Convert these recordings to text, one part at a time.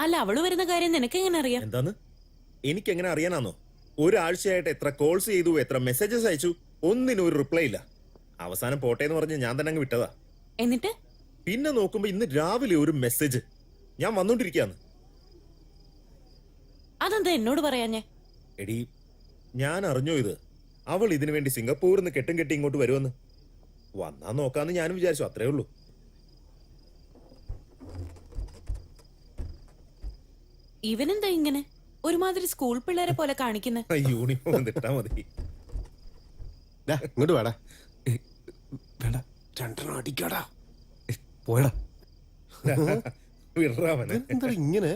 അല്ല, അവള് വരുന്ന കാര്യം നിനക്ക് എങ്ങനെ അറിയാം? എന്താന്ന്? എനിക്ക് എങ്ങനെ അറിയാനാന്നോ? ഒരാഴ്ചയായിട്ട് എത്ര കോൾസ് ചെയ്തു, എത്ര മെസ്സേജസ് അയച്ചു, ഒന്നിനും ഒരു റിപ്ലൈ ഇല്ല. അവസാനം പോട്ടെ എന്ന് പറഞ്ഞ് ഞാൻ തന്നെ അങ്ങ് വിട്ടതാ. എന്നിട്ട് പിന്നെ നോക്കുമ്പോ ഇന്ന് രാവിലെ ഒരു മെസ്സേജ്, ഞാൻ വന്നോണ്ടിരിക്കാന്ന്. അതെന്താ എന്നോട് പറയാഞ്ഞേ? എടി, ഞാൻ അറിഞ്ഞോ ഇത്? അവൾ ഇതിനു വേണ്ടി സിംഗപ്പൂരിൽ നിന്ന് കെട്ടും കെട്ടി ഇങ്ങോട്ട് വരുമെന്ന്. വന്നാ നോക്കാന്ന് ഞാനും വിചാരിച്ചു, അത്രേ ഉള്ളൂ. ഇവനെന്താ ഇങ്ങനെ ഒരുമാതിരി സ്കൂൾ പിള്ളേരെ പോലെ കാണിക്കുന്നത്? യൂണിഫോം ഇട്ടാ മതി. ഇങ്ങോട്ട് വേടാ. വേണ്ട, രണ്ടെണ്ണം അടിക്കാടാ. പോയടാ. വിടറാവനെ. എന്താ ഇങ്ങനെ?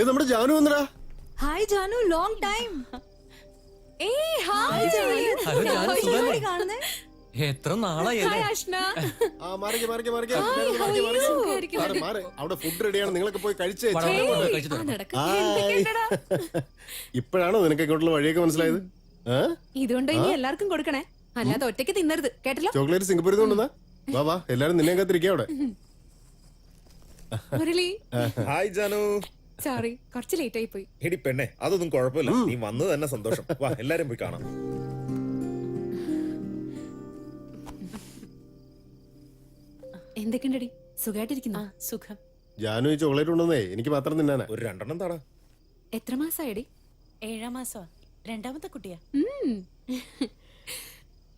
നമ്മുടെ ജാനു വന്നടാ. Hi Janu, long time. എത്ര നാളായി. അവിടെ ഫുഡ് റെഡിയാണ്, നിങ്ങളൊക്കെ പോയി കഴിച്ചേ. ഇപ്പോഴാണോ നിനക്ക് ഇങ്ങോട്ടുള്ള വഴിയൊക്കെ മനസ്സിലായത്? ഇതുകൊണ്ട് ഇനി എല്ലാവർക്കും കൊടുക്കണേ, അല്ലാതെ ഒറ്റയ്ക്ക് തിന്നരുത്, കേട്ടല്ലോ. ചോക്ലേറ്റ് സിംഗപ്പൂരിൽ നിന്നുണ്ടാ. വാ വാ, എല്ലാരും നിന്നെ കാത്തിരിക്കാ അവിടെ. മുരളി, ഹായ് ജാനു. സോറി, കുറച്ച് ലേറ്റ് ആയി പോയി. എടി പെണ്ണെ, അതൊന്നും കുഴപ്പമില്ല. നീ വന്നത് തന്നെ സന്തോഷം. വാ, എല്ലാരും പോയി കാണാം. എന്തൊക്കെയുണ്ടടി, സുഖമായിട്ടിരിക്കുന്നു? സുഖം. ജാനു ഈ ചോക്ലേറ്റ് ഉണ്ടെന്നേ എനിക്ക് മാത്രം തിന്നാനാ. ഒരു രണ്ടെണ്ണം താടാ. എത്ര മാസമായടി? 7ാം മാസമാ, രണ്ടാമത്തെ കുട്ടിയാ.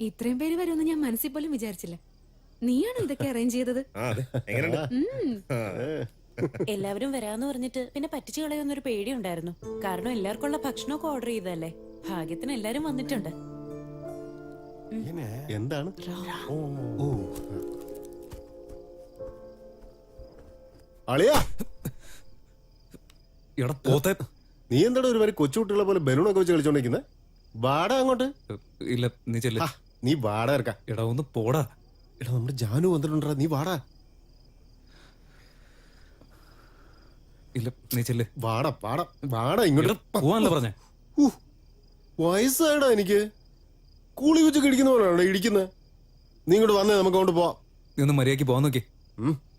ഇത്രയും പേര് വരുമെന്ന് ഞാൻ മനസ്സിൽ പോലും വിചാരിച്ചില്ല. നീയാണോ ഇതൊക്കെ അറേഞ്ച് ചെയ്തത്? എല്ലാവരും വരാന്ന് പറഞ്ഞിട്ട് പിന്നെ പറ്റിച്ചു കളയുന്നൊരു പേടി ഉണ്ടായിരുന്നു. കാരണം എല്ലാവർക്കുള്ള ഭക്ഷണമൊക്കെ ഓർഡർ ചെയ്തല്ലേ. ഭാഗ്യത്തിന് എല്ലാരും വന്നിട്ടുണ്ട്. എന്താണ്? അളിയാ, നീ എന്താണ് ഒരുമാതിരി കൊച്ചുകുട്ടികളെ പോലെ ബലൂണൊക്കെ വെച്ച് കളിച്ചോണ്ടിരിക്കുന്നത്? വാടാ അങ്ങോട്ട്. ഇല്ല, നീ ചെല്ല്. നീ വാടാ ഇറക്കാം. എടാ ഒന്ന് പോടാ. എടാ, നമ്മുടെ ജാനു വന്നിട്ടുണ്ടാ, നീ വാടാ. ഇല്ല, നീ ചെല്ല്. വാടാ വാടാ വാടാ ഇങ്ങോട്ട് പോവാനല്ലേ പറഞ്ഞേ? വയസ്സായടാ എനിക്ക്. കൂളി വെച്ച് കിടിക്കുന്ന പോലെയാണോ ഇടിക്കുന്നത്? നീ ഇങ്ങോട്ട് വന്നേ, നമുക്ക് അങ്ങോട്ട് പോവാം. നീ ഒന്ന് മര്യാദക്ക് പോവാൻ നോക്കി.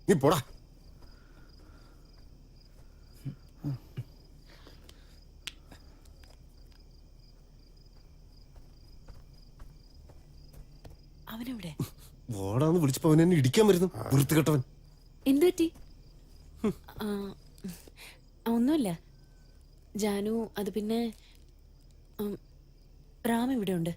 നീ പോടാ. അവനെവിടെ? വാടാന്ന് വിളിച്ചപ്പോ അവൻ എന്നെ ഇടിക്കാൻ വരുന്നു, വൃത്തികെട്ടവൻ. എന്ത് പറ്റി? ഒന്നുമില്ല ജാനു. അത് പിന്നെ റാം ഇവിടെ ഉണ്ട്.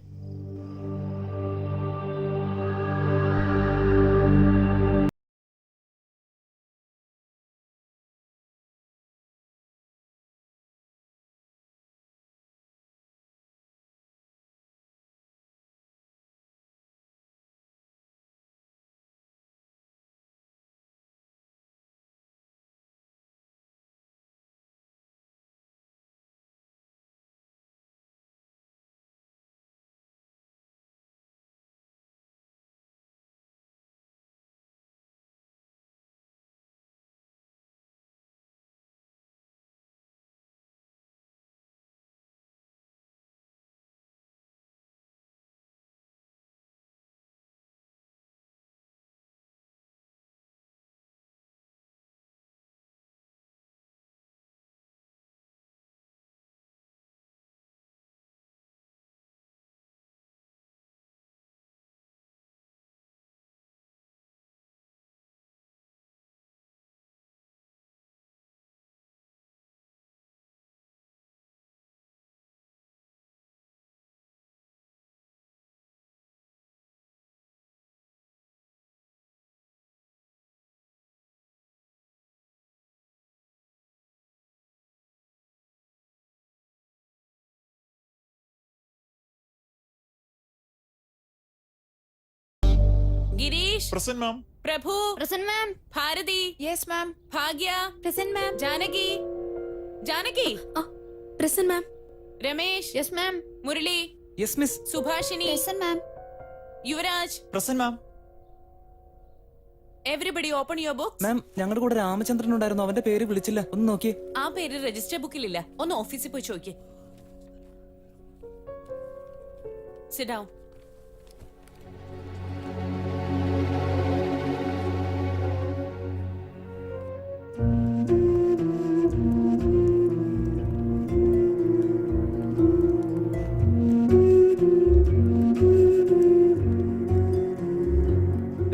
Girish, present ma'am. Prabhu, present ma'am. Bharathi, yes ma'am. Bhagya, present ma'am. Janaki, Janaki, present ma'am. Ramesh, yes ma'am. Murali, yes miss. Subhashini, present ma'am. Yuvraj. Present ma'am. Everybody open your book. Ma'am ഞങ്ങളുടെ കൂടെ രാമചന്ദ്രൻ ഉണ്ടായിരുന്നു, അവന്റെ പേര് വിളിച്ചില്ല, ഒന്ന് നോക്കിയേ. ആ പേര് രജിസ്റ്റർ ബുക്കിലില്ല, ഒന്ന് ഓഫീസിൽ പോയി ചോദിക്കേ. Sit down.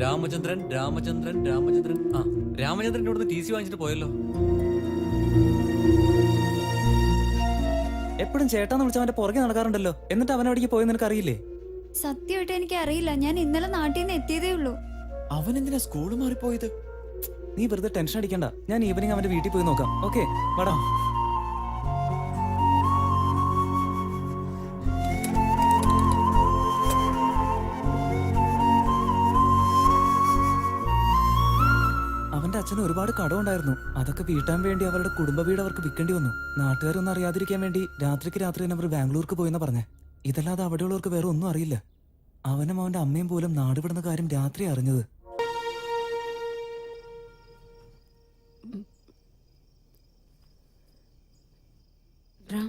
രാമചന്ദ്രൻ രാമചന്ദ്രൻ രാമചന്ദ്രൻ ആ രാമചന്ദ്രൻ ഇവിടുന്ന് ടി സി വാങ്ങിച്ചിട്ട് പോയല്ലോ. എപ്പോഴും ചേട്ടാന്ന് വിളിച്ച അവന്റെ പുറകെ നടക്കാറുണ്ടല്ലോ, എന്നിട്ട് അവൻ എവിടേക്ക് പോയെന്ന് നിനക്ക് അറിയില്ലേ? സത്യമായിട്ട് എനിക്ക് അറിയില്ല. ഞാൻ ഇന്നലെ നാട്ടിൽ നിന്ന് എത്തിയതേ ഉള്ളൂ. അവൻ എന്തിനാ സ്കൂൾ മാറിപ്പോയത്? നീ വെറുതെ ടെൻഷൻ അടിക്കണ്ട, ഞാൻ ഈവനിങ് അവന്റെ വീട്ടിൽ പോയി നോക്കാം. ഓക്കെ വാടാ. അവന്റെ അച്ഛന് ഒരുപാട് കടമുണ്ടായിരുന്നു, അതൊക്കെ വീട്ടാൻ വേണ്ടി അവരുടെ കുടുംബ വീട് അവർക്ക് വിൽക്കേണ്ടി വന്നു. നാട്ടുകാരൊന്നും അറിയാതിരിക്കാൻ വേണ്ടി രാത്രിക്ക് രാത്രി തന്നെ അവർ ബാംഗ്ലൂർക്ക് പോയെന്ന് പറഞ്ഞേ. ഇതല്ലാതെ അവിടെയുള്ളവർക്ക് വേറെ ഒന്നും അറിയില്ല. അവനും അവന്റെ അമ്മയും പോലും നാടുവിടുന്ന കാര്യം രാത്രി അറിഞ്ഞത്. റാം,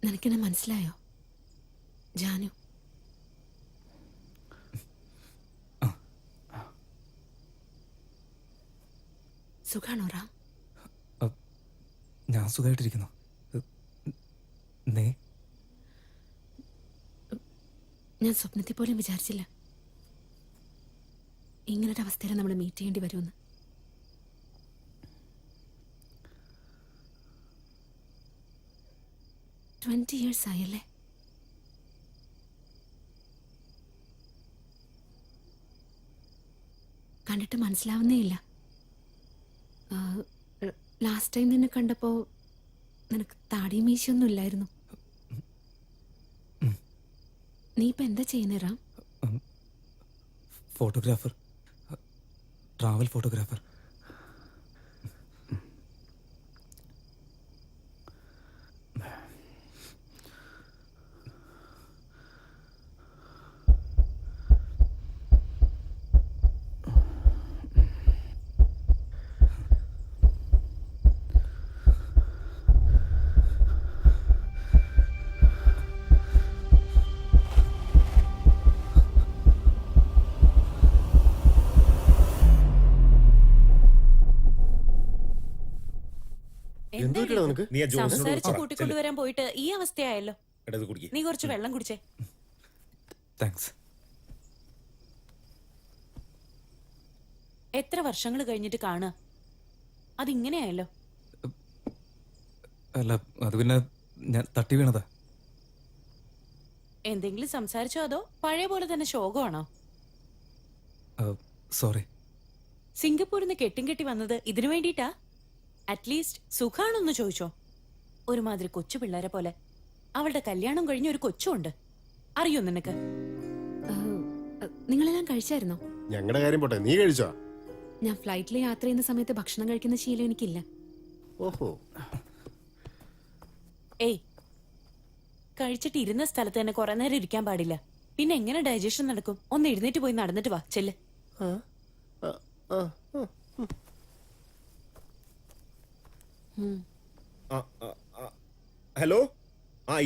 നിനക്കെന്നെ മനസ്സിലായോ? ജാനു, സുഖാണോ റാം? ഞാൻ സുഖമായിട്ടിരിക്കുന്നു. നീ? ഞാൻ സ്വപ്നത്തിൽ പോലും വിചാരിച്ചില്ല ഇങ്ങനൊരു അവസ്ഥയിൽ നമ്മൾ മീറ്റ് ചെയ്യേണ്ടി വരുമെന്ന്. ട്വന്റി ഇയേഴ്സ് ആയല്ലേ? കണ്ടിട്ട് മനസ്സിലാവുന്നേ ഇല്ല. ലാസ്റ്റ് ടൈം നിന്നെ കണ്ടപ്പോ നിനക്ക് താടിയും മീശയൊന്നും ഇല്ലായിരുന്നു. നീ ഇപ്പൊ എന്താ ചെയ്യുന്നേ റാം? Photographer, travel photographer. എന്ത് പറ്റിയടാ നിനക്ക്? നീ ആ ജോസിനോട് സംസാരിച്ച് പറ. കൂട്ടിക്കൊണ്ടുവരാൻ പോയിട്ട് ഈ അവസ്ഥയായല്ലോ. എടാ, ഇത് കുടിക്ക്. നീ കുറച്ച് വെള്ളം കുടിച്ചേ. താങ്ക്സ്. എത്ര വർഷങ്ങൾ കഴിഞ്ഞിട്ട് കാണുക, അതിങ്ങനെയായല്ലോ. അല്ല, അത് പിന്നെ ഞാൻ തട്ടി വീണതാ. എന്തെങ്കിലും സംസാരിച്ചോ അതോ പഴയ പോലെ തന്നെ ശോകമാണോ? സോറി. സിംഗപ്പൂരിൽ നിന്ന് കെട്ടും കെട്ടി വന്നത് ഇതിനു വേണ്ടിയിട്ടാ? അറ്റ്ലീസ്റ്റ് സുഖാണോന്ന് ചോദിച്ചോ. ഒരുമാതിരി കൊച്ചു പിള്ളേരെ പോലെ. അവളുടെ കല്യാണം കഴിഞ്ഞ ഒരു കൊച്ചുണ്ട്, അറിയോ നിനക്ക്? നിങ്ങളെല്ലാം കഴിച്ചായിരുന്നോ? ഞങ്ങളുടെ കാര്യം പോട്ടെ, നീ കഴിച്ചോ? ഞാൻ ഫ്ലൈറ്റിൽ യാത്ര ചെയ്യുന്ന സമയത്ത് ഭക്ഷണം കഴിക്കുന്ന ശീലം എനിക്കില്ല. ഓഹോ. ഏയ്, കഴിച്ചിട്ട് ഇരുന്ന സ്ഥലത്ത് തന്നെ കുറെ നേരം ഇരിക്കാൻ പാടില്ല. പിന്നെ എങ്ങനെ ഡൈജഷൻ നടക്കും? ഒന്ന് എഴുന്നേറ്റ് പോയി നടന്നിട്ട് വാ, ചെല്ല്. ആ, ആ, ആ, ആ. ഹലോ,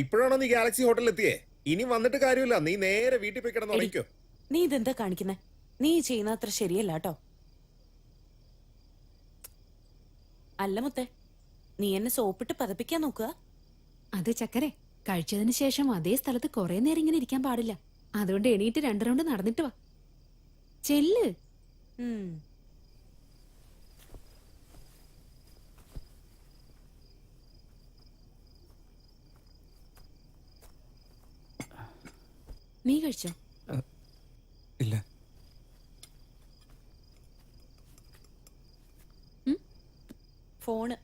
ഇപ്പോഴാണോ നീ ഗാലക്സി ഹോട്ടലിൽ എത്തിയേ? ഇനി വന്നിട്ട് കാര്യമില്ല, നീ നേരെ വീട്ടിൽ പോയി കിടന്ന് ഉറങ്ങിക്കോ. നീ ഇതെന്താ കാണിക്കുന്നെ? നീ ചെയ്യുന്ന അത്ര ശരിയല്ല കേട്ടോ. അല്ല മുത്തേ, നീ എന്നെ സോപ്പിട്ട് പതപ്പിക്കാൻ നോക്കുക. അതെ ചക്കരെ, കഴിച്ചതിന് ശേഷം അതേ സ്ഥലത്ത് കുറെ നേരം ഇങ്ങനെ ഇരിക്കാൻ പാടില്ല. അതുകൊണ്ട് എണീറ്റ് 2 റൗണ്ട് നടന്നിട്ട് വാ, ചെല്ല്. നീ കഴിച്ചോ? ഇല്ല. ഫോണ്.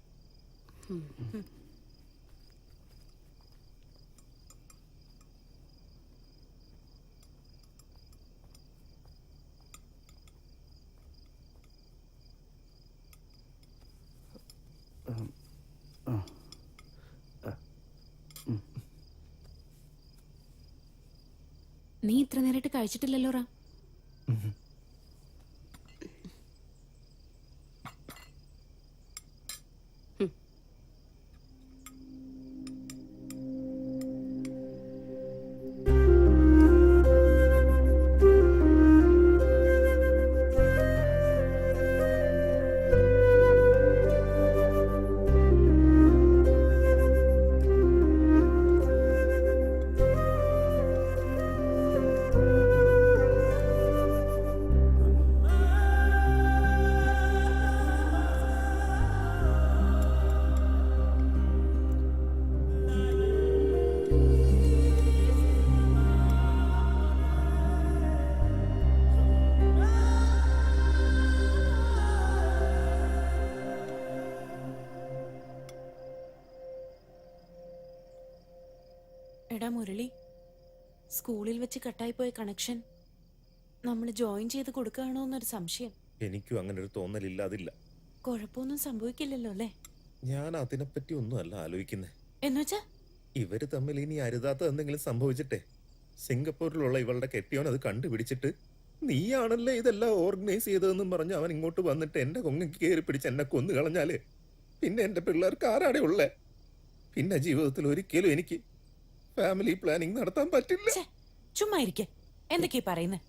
നീ ഇത്ര നേരമായിട്ട് കഴിച്ചിട്ടില്ലല്ലോ റാം. എടാ മുരളി, സ്കൂളിൽ വെച്ച് കട്ടായിപ്പോയ കണക്ഷൻ നമ്മൾ ജോയിൻ ചെയ്ത് കൊടുക്കുകയാണോ എന്നൊരു സംശയം. എനിക്കും അങ്ങനെ ഒരു തോന്നലില്ലാതില്ല. കുഴപ്പമൊന്നും സംഭവിക്കില്ലല്ലോ അല്ലേ? ഞാൻ അതിനെപ്പറ്റി ഒന്നും അല്ല ആലോചിക്കുന്നേ. എന്നുവെച്ചാ ഇവര് തമ്മിൽ ഇനി അരുതാത്ത എന്തെങ്കിലും സംഭവിച്ചിട്ടെ സിംഗപ്പൂരിലുള്ള ഇവളുടെ കെട്ടിയോൻ അത് കണ്ടുപിടിച്ചിട്ട് നീയാണല്ലേ ഇതെല്ലാം ഓർഗനൈസ് ചെയ്തതെന്നും പറഞ്ഞ് അവൻ ഇങ്ങോട്ട് വന്നിട്ട് എന്റെ കൊങ്ങയ്ക്ക് കയറി പിടിച്ച് എന്നെ കൊന്നു കളഞ്ഞാലേ പിന്നെ എന്റെ പിള്ളേർക്ക് ആരാടെ ഉള്ളേ? പിന്നെ ജീവിതത്തിൽ ഒരിക്കലും എനിക്ക് ഫാമിലി പ്ലാനിങ് നടത്താൻ പറ്റില്ല. ചുമ്മാ ഇരിക്കെ. എന്തൊക്കെയാ പറയുന്നേ?